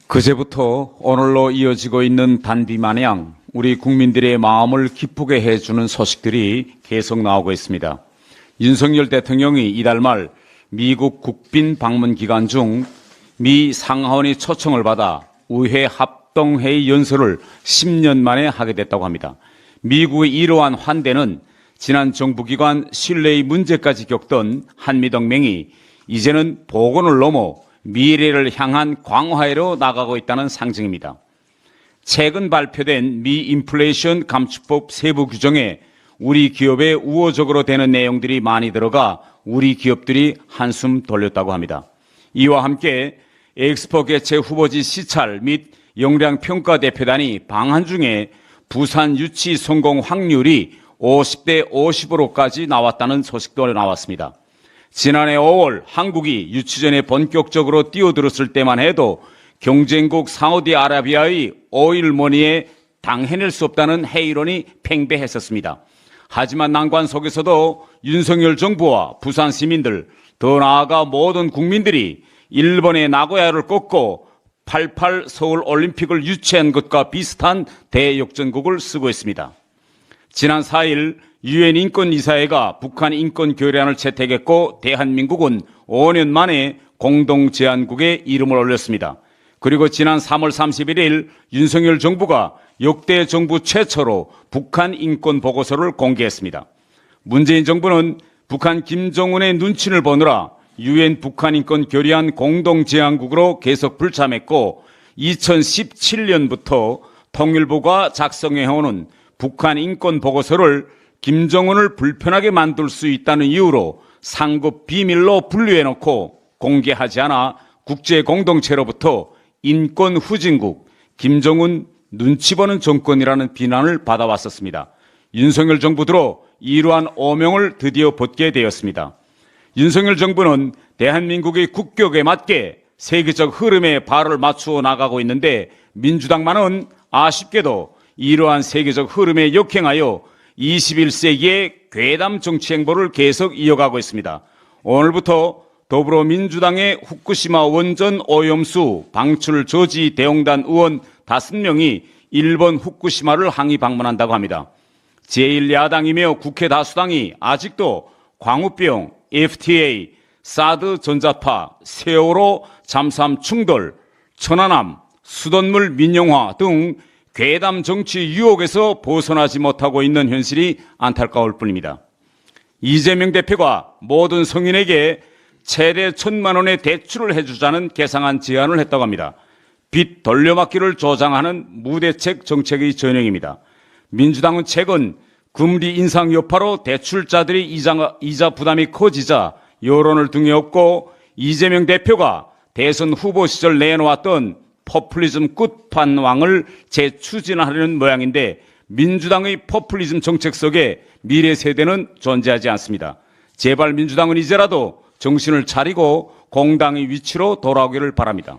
그제부터 오늘로 이어지고 있는 단비마냥 우리 국민들의 마음을 기쁘게 해주는 소식들이 계속 나오고 있습니다. 윤석열 대통령이 이달 말 미국 국빈 방문 기간 중 미 상하원의 초청을 받아 의회 합동회의 연설을 10년 만에 하게 됐다고 합니다. 미국의 이러한 환대는 지난 정부기관 신뢰의 문제까지 겪던 한미동맹이 이제는 복원을 넘어 미래를 향한 광화해로 나가고 있다는 상징입니다. 최근 발표된 미 인플레이션 감축법 세부 규정에 우리 기업에 우호적으로 되는 내용들이 많이 들어가 우리 기업들이 한숨 돌렸다고 합니다. 이와 함께 엑스포 개최 후보지 시찰 및 역량평가 대표단이 방한 중에 부산 유치 성공 확률이 50대 50으로까지 나왔다는 소식도 나왔습니다. 지난해 5월 한국이 유치전에 본격적으로 뛰어들었을 때만 해도 경쟁국 사우디아라비아의 오일머니에 당해낼 수 없다는 해이론이 팽배했었습니다. 하지만 난관 속에서도 윤석열 정부와 부산 시민들, 더 나아가 모든 국민들이 일본의 나고야를 꺾고 88 서울 올림픽을 유치한 것과 비슷한 대역전국을 쓰고 있습니다. 지난 4일 유엔 인권이사회가 북한 인권 결의안을 채택했고 대한민국은 5년 만에 공동제안국에 이름을 올렸습니다. 그리고 지난 3월 31일 윤석열 정부가 역대 정부 최초로 북한 인권 보고서를 공개했습니다. 문재인 정부는 북한 김정은의 눈치를 보느라 유엔 북한 인권 결의안 공동제안국으로 계속 불참했고 2017년부터 통일부가 작성해오는 북한 인권 보고서를 김정은을 불편하게 만들 수 있다는 이유로 상급 비밀로 분류해놓고 공개하지 않아 국제 공동체로부터 인권 후진국, 김정은 눈치 보는 정권이라는 비난을 받아왔었습니다. 윤석열 정부 들어 이러한 오명을 드디어 벗게 되었습니다. 윤석열 정부는 대한민국의 국격에 맞게 세계적 흐름에 발을 맞추어 나가고 있는데 민주당만은 아쉽게도 이러한 세계적 흐름에 역행하여 21세기의 괴담 정치 행보를 계속 이어가고 있습니다. 오늘부터 더불어민주당의 후쿠시마 원전 오염수 방출 저지 대응단 의원 5명이 일본 후쿠시마를 항의 방문한다고 합니다. 제1야당이며 국회 다수당이 아직도 광우병, FTA, 사드 전자파, 세월호 잠수함 충돌, 천안함, 수돗물 민영화 등 괴담 정치 유혹에서 벗어나지 못하고 있는 현실이 안타까울 뿐입니다. 이재명 대표가 모든 성인에게 최대 1,000만 원의 대출을 해주자는 개상한 제안을 했다고 합니다. 빚 돌려막기를 조장하는 무대책 정책의 전형입니다. 민주당은 최근 금리 인상 여파로 대출자들이 이자 부담이 커지자 여론을 등에 업고 이재명 대표가 대선 후보 시절 내놓았던 포퓰리즘 끝판왕을 재추진하려는 모양인데 민주당의 포퓰리즘 정책 속에 미래 세대는 존재하지 않습니다. 제발 민주당은 이제라도 정신을 차리고 공당의 위치로 돌아오기를 바랍니다.